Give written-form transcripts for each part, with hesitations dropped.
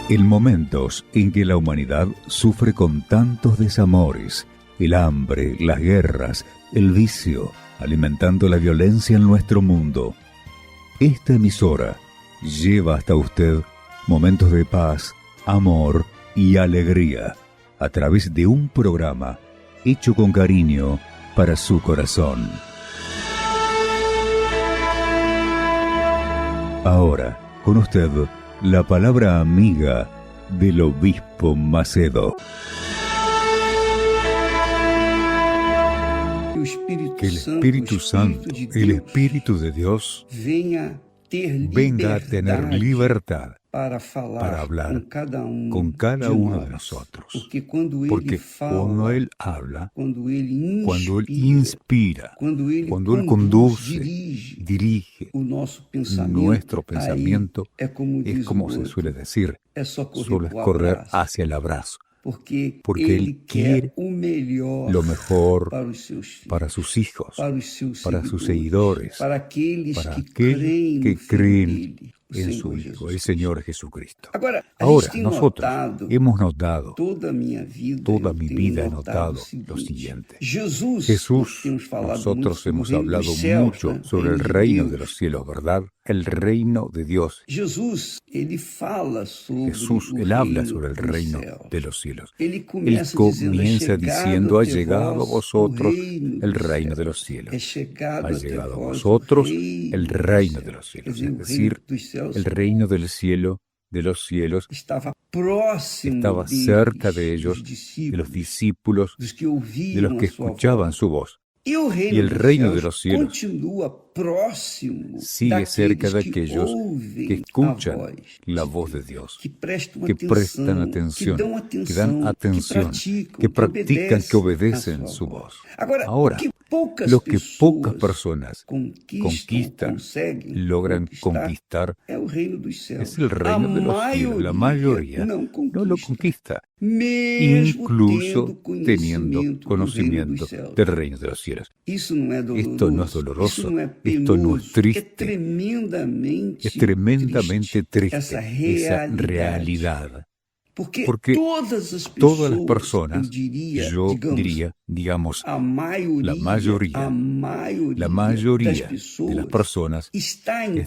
En momentos en que la humanidad sufre con tantos desamores, el hambre, las guerras, el vicio, alimentando la violencia en nuestro mundo, esta emisora lleva hasta usted momentos de paz, amor y alegría a través de un programa hecho con cariño para su corazón. Ahora, con usted, la palabra amiga del obispo Macedo. Que el Espíritu Santo, el Espíritu de Dios, venga a tener libertad para hablar con cada uno de nosotros. Porque cuando Él habla, cuando Él inspira, cuando Él conduce, dirige nuestro pensamiento, es como se suele decir, solo es correr hacia el abrazo. Porque Él quiere lo mejor para sus hijos, para sus seguidores, para aquellos que creen en su Hijo, el Señor Jesucristo. Ahora, nosotros hemos notado, toda mi vida he notado lo siguiente. Jesús, nosotros hemos hablado mucho sobre el reino de los cielos, ¿verdad? El reino de Dios. Jesús, Él habla sobre el reino de los cielos. Él comienza diciendo, ha llegado a vosotros el reino de los cielos. Ha llegado a vosotros el reino de los cielos. Es decir, el reino del cielo, de los cielos, estaba cerca de ellos, de los discípulos, de los que escuchaban su voz. Y el reino de los cielos sigue cerca de aquellos que escuchan la voz de Dios, que prestan atención, que dan atención, que practican, que obedecen su voz. Ahora, lo que pocas personas conquistan, logran conquistar, es el reino de los cielos. La mayoría no lo conquista, incluso teniendo conocimiento del reino de los cielos. Esto no es doloroso, esto no es triste, es tremendamente triste esa realidad. Porque todas las personas, yo diría, digamos, la mayoría de las personas están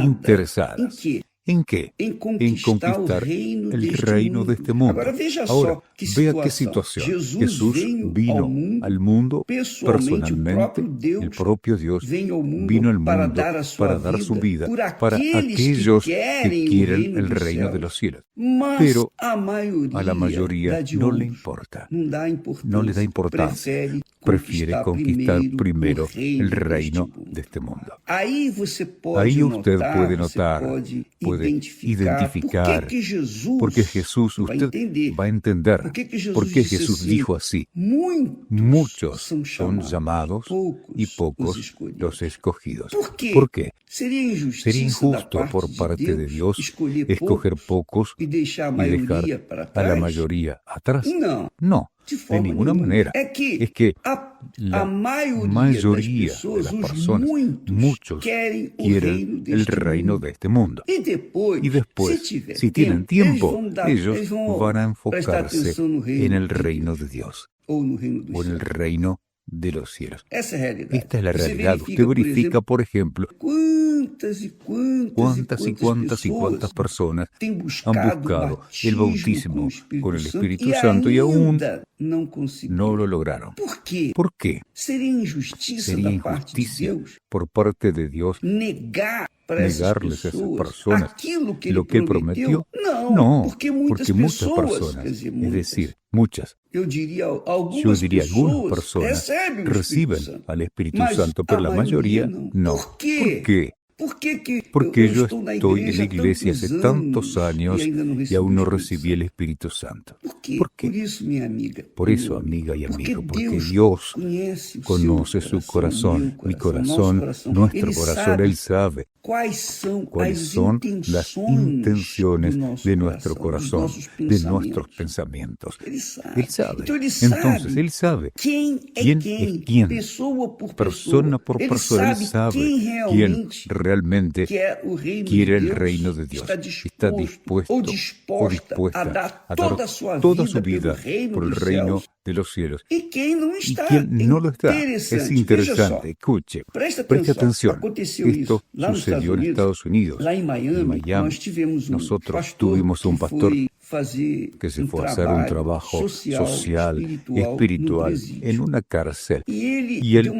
interesadas. ¿En qué? En conquistar el reino de este mundo. Ahora, vea qué situación. Jesús vino al mundo personalmente, el propio Dios vino al mundo para dar su vida para aquellos que quieren el reino de los cielos. Pero a la mayoría no le importa, no le da importancia. Prefiere conquistar primero el reino de este mundo. Ahí usted puede notar, puede identificar, porque Jesús, usted va a entender, por qué Jesús dijo así: muchos son llamados y pocos los escogidos. ¿Por qué? Sería injusto por parte de Dios escoger pocos y dejar a la mayoría atrás. No. De ninguna manera. Es que la mayoría de las personas, muchos quieren el reino de este mundo. Y después, si tienen tiempo, ellos van a enfocarse en el reino de Dios o en el reino de los cielos. Esta es la realidad. Usted verifica, por ejemplo, cuántas personas han buscado el bautismo con el Espíritu Santo y aún no lo lograron. ¿Por qué? Sería injusticia por parte de Dios negarles a esas personas lo que Él prometió. No, porque muchas personas, es decir, muchas, yo diría algunas personas reciben al Espíritu Santo, pero la mayoría no. ¿Por qué? Porque yo estoy en la iglesia hace tantos años y aún no recibí el Espíritu Santo. ¿Por qué? Por eso, amiga y amigo, porque Dios conoce su corazón, mi corazón, nuestro corazón. Él sabe cuáles son las intenciones de nuestro corazón, de nuestros pensamientos. Él sabe. Entonces, Él sabe quién es quién, persona por persona. Él sabe quién realmente quiere el reino de Dios, está dispuesto o dispuesta a dar toda su vida por el reino de los cielos. ¿Y quién no lo está? Es interesante. Escuche, preste atención. Esto sucedió en Estados Unidos. En Miami, nosotros tuvimos un pastor que se fue a hacer un trabajo social, espiritual, en una cárcel. Y él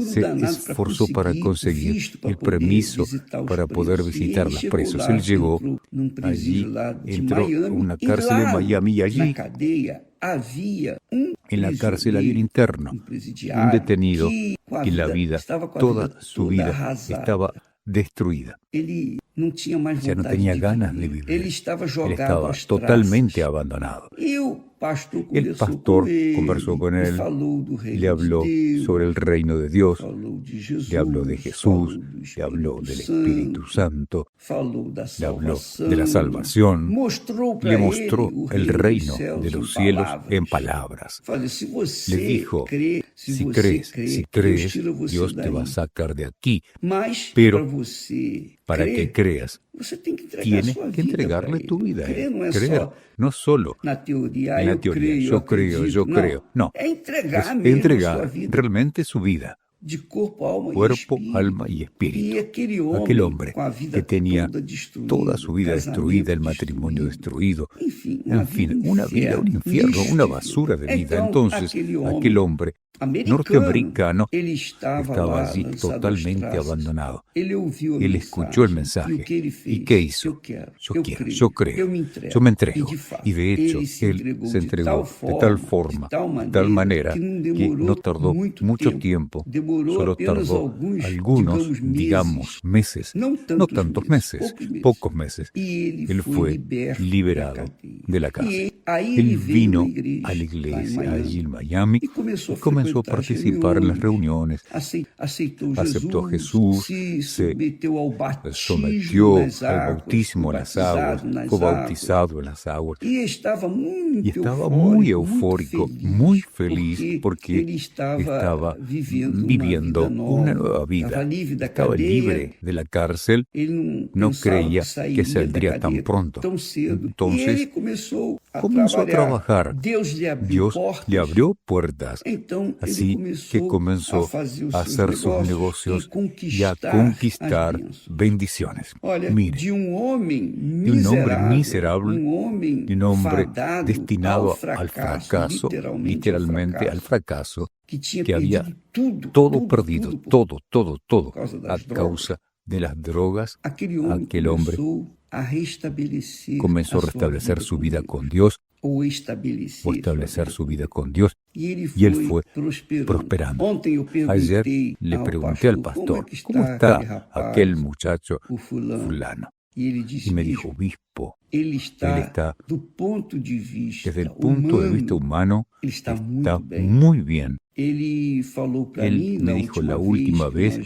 se esforzó para conseguir el permiso para poder visitar las presos. Él llegó allí, entró a una cárcel en Miami y allí en la cárcel había un interno, un detenido, y la vida, toda su vida estaba destruida. Ya no tenía ganas de vivir. Él estaba totalmente abandonado. El pastor conversó con él, le habló sobre el reino de Dios, le habló de Jesús, le habló del Espíritu Santo, le habló de la salvación, le mostró el reino de los cielos en palabras. Le dijo, si crees, Dios te va a sacar de aquí, pero para que creas, tienes que entregarle tu vida a Él. Creer, no solo en la teoría, yo creo. No, es entregar realmente su vida, cuerpo, alma y espíritu. Aquel hombre que tenía toda su vida destruida, el matrimonio destruido, en fin, una vida, un infierno, una basura de vida. Entonces, aquel hombre norteamericano estaba allí totalmente abandonado. Él escuchó el mensaje. ¿Y qué hizo? Yo quiero, yo creo, yo me entrego. Y de hecho, él se entregó de tal forma, de tal manera, que no tardó mucho tiempo, solo tardó algunos, digamos, meses, no tantos meses, pocos meses. Él fue liberado de la cárcel. Él vino a la iglesia allí en Miami y comenzó a participar en las reuniones, aceptó a Jesús, se sometió al bautismo en las aguas, fue bautizado en las aguas y estaba muy eufórico, muy feliz porque estaba viviendo una nueva vida, estaba libre de la cárcel, no creía que saldría tan pronto. Entonces comenzó a trabajar. Dios le abrió puertas. Así que comenzó a hacer sus negocios y a conquistar bendiciones. Mire, de un hombre miserable, de un hombre destinado al fracaso, literalmente al fracaso, que había todo perdido, todo, a causa de las drogas. Aquel hombre comenzó a restablecer su vida con Dios, o establecer su vida con Dios, y él fue prosperando. Ayer le pregunté al pastor, ¿cómo está aquel muchacho fulano? Y me dijo, obispo, él está, desde el punto de vista humano, está muy bien. Él me dijo la última vez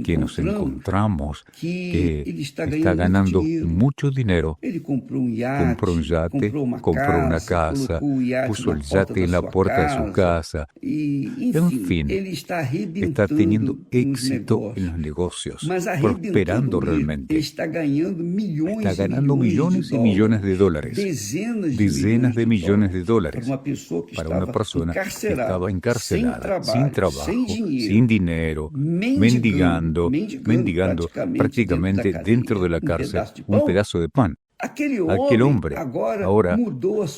que nos encontramos que está ganando mucho dinero. Compró un yate, compró una casa, puso el yate en la puerta de su casa. En fin, está teniendo éxito en los negocios, prosperando realmente. Está ganando millones y millones de dólares, decenas de millones de dólares, para una persona que estaba encarcelada, sin trabajo, sin dinero, mendigando prácticamente dentro de la cárcel un pedazo de pan. Aquel hombre ahora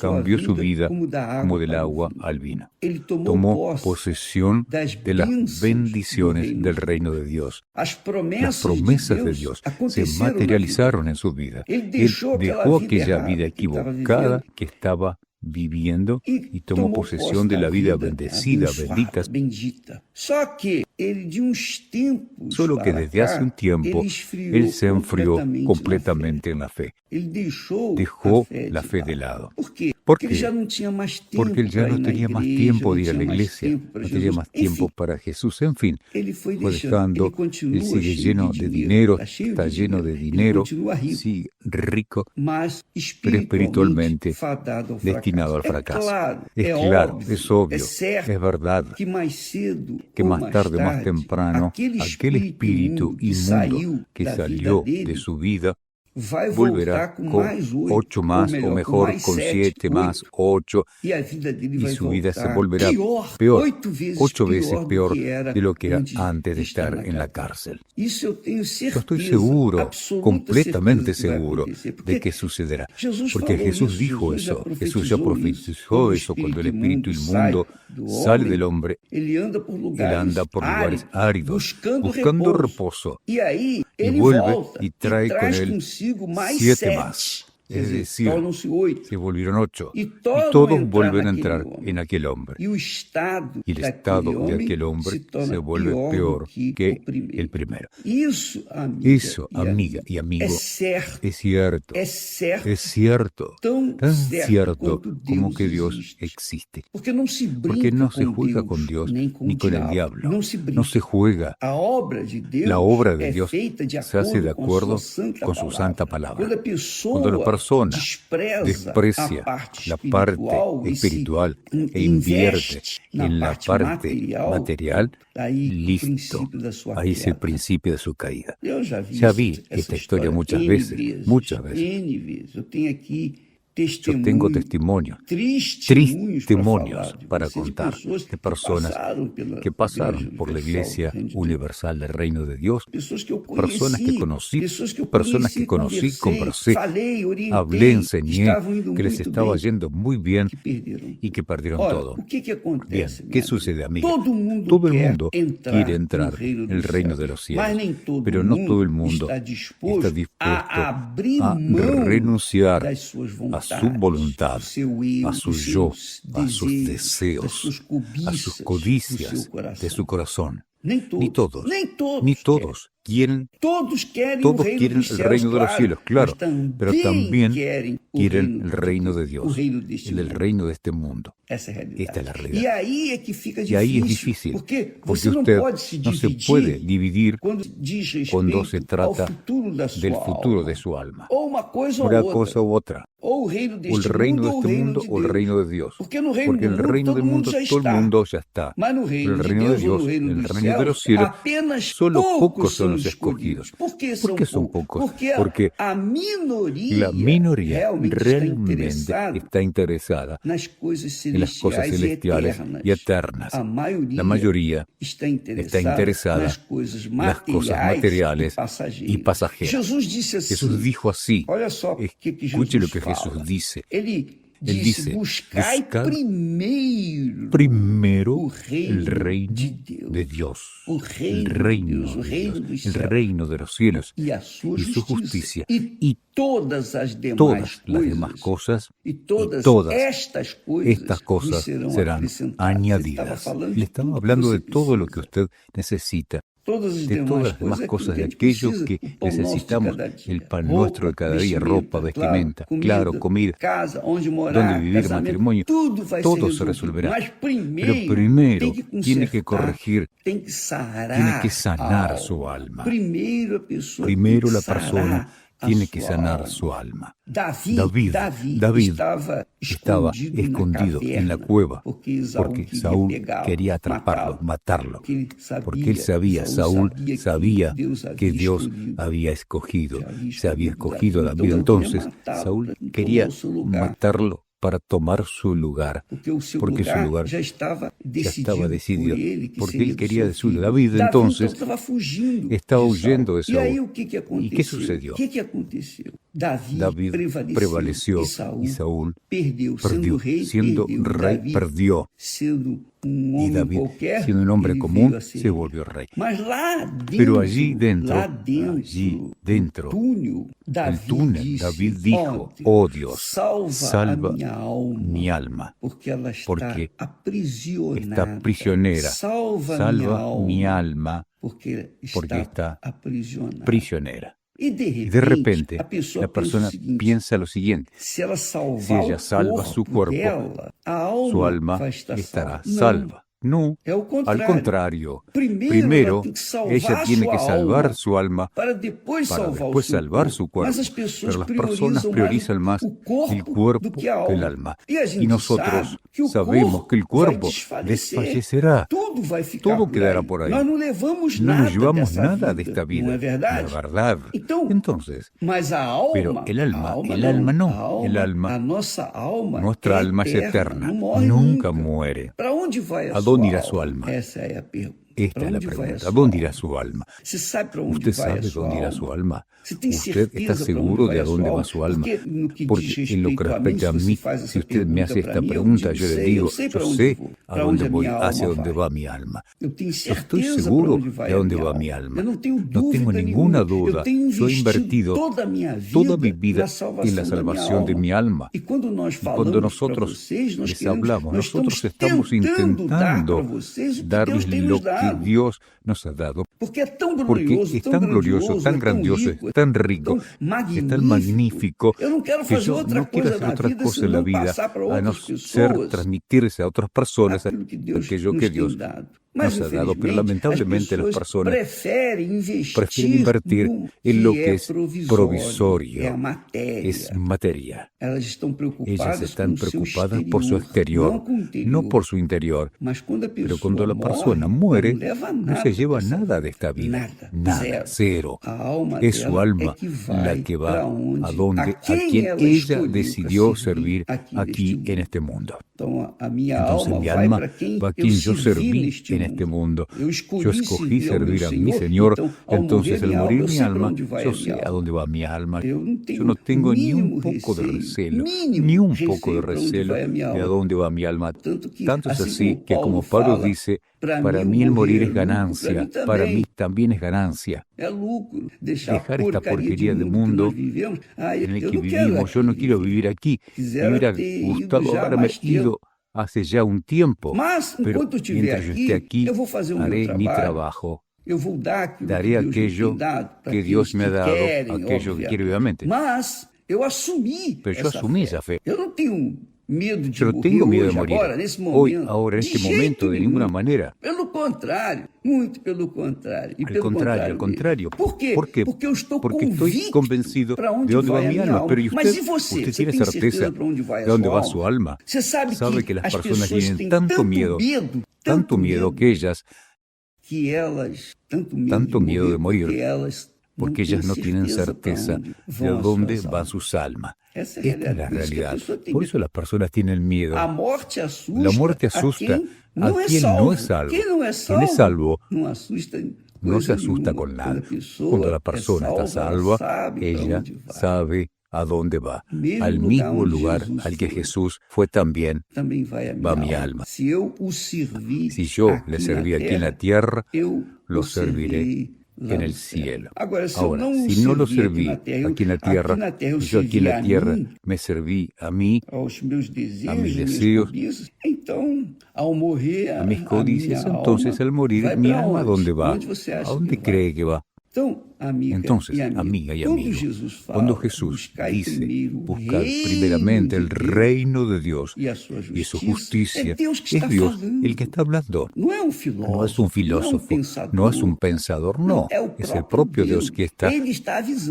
cambió su vida como del agua al vino. Tomó posesión de las bendiciones del reino de Dios. Las promesas de Dios se materializaron en su vida. Él dejó aquella vida equivocada que estaba viviendo y tomó posesión de la vida bendecida, bendita. Solo que desde hace un tiempo él se enfrió completamente en la fe. Dejó la fe de lado. ¿Por qué? Porque él ya no tenía más tiempo de ir a la iglesia, no tenía más tiempo para Jesús. En fin, fue dejando, él sigue lleno de dinero, está lleno de dinero, sigue rico, pero espiritualmente destinado al fracaso. Es claro, es obvio, es verdad que más tarde o más temprano aquel espíritu inmundo que salió de su vida volverá con 8 más, o mejor con 7 más, 8, y su vida se volverá peor, 8 veces peor de lo que era antes de estar en la cárcel. Yo estoy seguro, completamente seguro, de que sucederá, porque Jesús dijo eso, Jesús ya profetizó eso cuando el espíritu inmundo sale del hombre. Él anda por lugares áridos, buscando reposo, y vuelve y trae con él 7 más. Es decir, se volvieron 8. Y todos vuelven a entrar en aquel hombre. Y el estado de aquel hombre se vuelve peor que el primero. Eso, amiga y amigo, es cierto. Es cierto. Tan cierto como que Dios existe. Porque no se juega con Dios ni con el diablo. No se juega. La obra de Dios se hace de acuerdo con su santa palabra. Cuando la persona desprecia la parte espiritual e invierte en la parte material, listo. Ahí es el principio de su caída. Ya vi esta historia muchas veces. Yo tengo testimonios, testimonios para contar de personas que pasaron por la Iglesia Universal del Reino de Dios, personas que conocí, conversé, hablé, enseñé, que les estaba yendo muy bien y que perdieron todo. Bien, ¿qué sucede, amiga? Todo el mundo quiere entrar en el reino de los cielos, pero no todo el mundo está dispuesto a renunciar a su voluntad, a su yo, a sus deseos, a sus codicias de su corazón. Ni todos quieren el reino de los cielos, claro, pero también quieren el reino de Dios, el reino de este mundo. Esta es la realidad. Y ahí es difícil, porque usted no se puede dividir cuando se trata del futuro de su alma. Una cosa u otra. O el reino de este mundo o el reino de Dios. Porque en el reino del mundo todo el mundo ya está. Pero el reino de Dios, el reino de los cielos, solo pocos son los escogidos. ¿Por qué son pocos? Porque la minoría realmente está interesada en las cosas celestiales y eternas. La mayoría está interesada en las cosas materiales y pasajeras. Jesús dijo así. Escuche lo que Jesús dice. Él dice, buscad primero el reino de Dios, el reino de los cielos y su justicia, y todas las demás cosas, y todas estas cosas serán añadidas. Le estaba hablando de todo lo que usted necesita, de todas las demás cosas, de aquello que necesitamos, el pan nuestro de cada día, ropa, vestimenta, claro, comida, donde vivir, matrimonio, todo se resolverá. Pero primero tiene que corregir, tiene que sanar su alma. Primero la persona tiene que sanar su alma. David estaba escondido en la cueva porque Saúl quería atraparlo, matarlo, porque Saúl sabía que Dios había escogido, se había escogido a David. Entonces Saúl quería matarlo para tomar su lugar, porque su lugar ya estaba decidido, porque él quería de su lugar. David entonces estaba huyendo de Saúl. ¿Y qué sucedió? David prevaleció y Saúl perdió. Siendo rey, perdió. Y David, siendo un hombre común, se volvió rey. Pero allí dentro, el túnel, David dijo, oh Dios, salva mi alma, porque está prisionera. Salva mi alma, porque está prisionera. Y de repente, la persona piensa lo siguiente: si ella salva su cuerpo, su alma estará salva. No, al contrario. Primero, ella tiene que salvar su alma para después salvar su cuerpo. Pero las personas priorizan más el cuerpo que el alma. Y nosotros sabemos que el cuerpo desfallecerá. Todo quedará por ahí. No nos llevamos nada de esta vida, la verdad. Entonces, pero el alma no. El alma, nuestra alma es eterna, nunca muere. ¿A dónde irá su alma? Esta es la pregunta. ¿A dónde irá su alma? ¿Usted sabe dónde irá su alma? ¿Usted está seguro de a dónde va su alma? Porque en lo que respecta a mí, si usted me hace esta pregunta, yo le digo, yo sé a dónde voy, hacia dónde va mi alma. Yo estoy seguro de a dónde va mi alma. No tengo ninguna duda. Yo he invertido toda mi vida en la salvación de mi alma. Y cuando nosotros les hablamos, nosotros estamos intentando darles lo que Dios nos ha dado. Porque es tan glorioso, tan grandioso, es tan rico, es tan magnífico, que yo no quiero hacer otra cosa en la vida a no ser transmitirse a otras personas aquello que Dios nos ha dado. Pero lamentablemente las personas prefieren invertir en lo que es provisorio, es materia. Ellas están preocupadas por su exterior, no por su interior. Pero cuando la persona muere, no se lleva nada de esta vida, nada, cero. Es su alma la que va a quien ella decidió servir aquí en este mundo. Entonces mi alma va a quien yo serví en este mundo. Yo escogí servir a mi Señor. Entonces al morir mi alma, yo sé a dónde va mi alma. Yo no tengo ni un poco de recelo, de a dónde va mi alma. Tanto es así que, como Pablo dice, para mí el morir es ganancia, para mí también es ganancia. Dejar esta porquería de mundo en el que vivimos. Yo no quiero vivir aquí. Me hubiera gustado haber metido hace ya un tiempo, pero mientras yo esté aquí, haré mi trabajo. Daré aquello que Dios me ha dado, aquello que quiero vivamente. Pero yo asumí esa fe. Yo no tengo miedo de morir hoy, ahora, en este momento, de ninguna manera. Al contrario. ¿Por qué? Porque estoy convencido de dónde va mi alma. Pero ¿y usted tiene certeza de dónde va su alma? Sabe que las personas tienen tanto miedo que ellas, tanto miedo de morir, porque ellas no tienen certeza de dónde van sus almas. Esta es la realidad. Por eso las personas tienen miedo. La muerte asusta a quien no es salvo. Quien es salvo no se asusta con nada. Cuando la persona está salva, ella sabe a dónde va. Al mismo lugar al que Jesús fue también va mi alma. Si yo le serví aquí en la tierra, lo serviré en el cielo. Ahora, si no lo serví aquí en la tierra, y yo aquí en la tierra me serví a mí, a mis deseos, a mis codicias, entonces al morir mi alma, ¿a dónde va? ¿A dónde cree que va? Entonces, amiga y amigo, cuando Jesús dice buscar primeramente el reino de Dios y su justicia, es Dios el que está hablando. No es un filósofo, no es un pensador, no. Es el propio Dios que está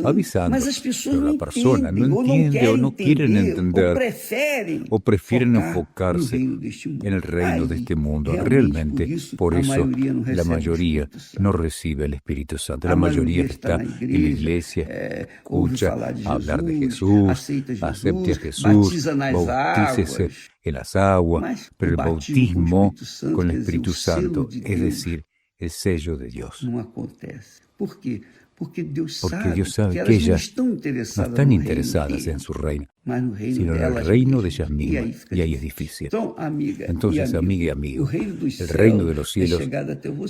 avisando. Pero la persona no entiende o no quieren entender o prefieren enfocarse en el reino de este mundo. Realmente, por eso, la mayoría no recibe el Espíritu Santo. La mayoría está en la iglesia, escucha hablar de Jesús, acepte a Jesús, bautícese en las aguas, pero el bautismo con el Espíritu Santo, es decir, el sello de Dios. Porque Dios sabe que ellas no están interesadas en su reino, sino en el reino de ellas mismas, y ahí es difícil. Entonces, amiga y amigo, el reino de los cielos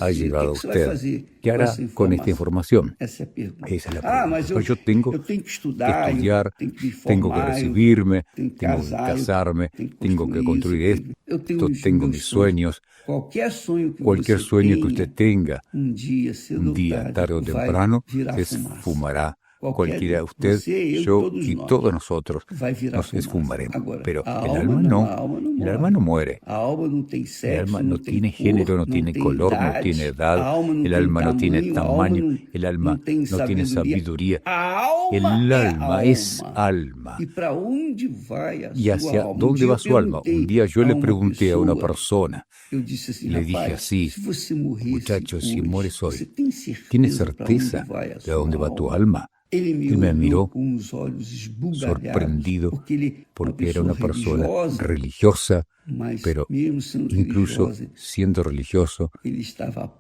ha llegado a usted. ¿Qué hará con esta información? Esa es la pregunta. Pero yo tengo que estudiar, tengo que recibirme, tengo que casarme, tengo que construir esto, tengo mis sueños. Cualquier sueño que usted tenga, un día, tarde o temprano, se esfumará Cualquiera, usted, yo y todos nosotros nos esfumaremos. Pero el alma no. El alma no muere. El alma no tiene género, no tiene color, no tiene edad. El alma no tiene tamaño. El alma no tiene sabiduría. El alma es alma. ¿Y hacia dónde va su alma? Un día yo le pregunté a una persona, le dije así: muchacho, si mueres hoy, ¿tienes certeza de a dónde va tu alma? Él me miró sorprendido porque era una persona religiosa, pero incluso siendo religioso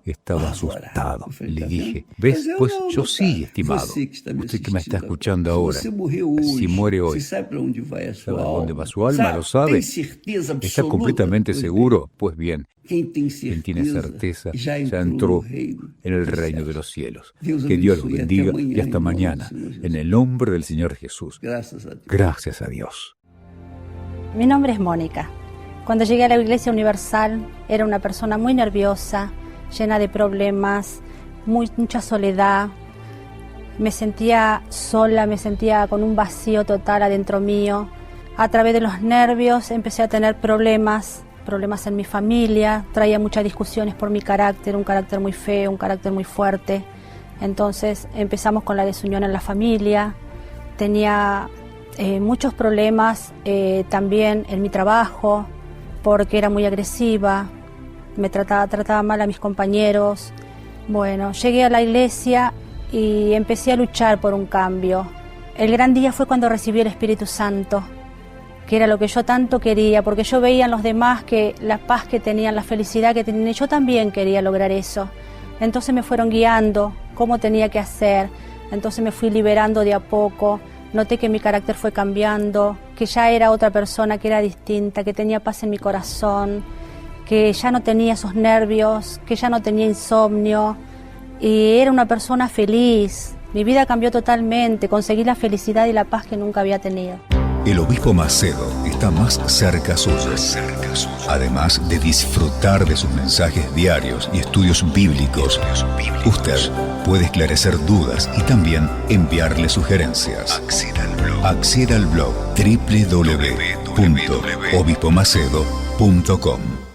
estaba asustado. Le dije: ¿ves? Pues yo sí, estimado. Usted que me está escuchando ahora, si muere hoy, ¿sabe a dónde va su alma? ¿Lo sabe? ¿Está completamente seguro? Pues bien, quien tiene certeza ya entró en el reino de los cielos. Que Dios los bendiga y hasta mañana, en el nombre del Señor Jesús. Gracias a Dios. Mi nombre es Mónica. Cuando llegué a la Iglesia Universal era una persona muy nerviosa, llena de problemas, mucha soledad. Me sentía sola, me sentía con un vacío total adentro mío. A través de los nervios empecé a tener problemas en mi familia, traía muchas discusiones por mi carácter, un carácter muy feo, un carácter muy fuerte. Entonces empezamos con la desunión en la familia, tenía muchos problemas también en mi trabajo, porque era muy agresiva, me trataba mal a mis compañeros. Bueno, llegué a la iglesia y empecé a luchar por un cambio. El gran día fue cuando recibí el Espíritu Santo, que era lo que yo tanto quería, porque yo veía en los demás que la paz que tenían, la felicidad que tenían, y yo también quería lograr eso. Entonces me fueron guiando cómo tenía que hacer, entonces me fui liberando de a poco, noté que mi carácter fue cambiando, que ya era otra persona, que era distinta, que tenía paz en mi corazón, que ya no tenía esos nervios, que ya no tenía insomnio, y era una persona feliz. Mi vida cambió totalmente, conseguí la felicidad y la paz que nunca había tenido. El obispo Macedo está más cerca suyo. Además de disfrutar de sus mensajes diarios y estudios bíblicos, usted puede esclarecer dudas y también enviarle sugerencias. Acceda al blog www.obispomacedocom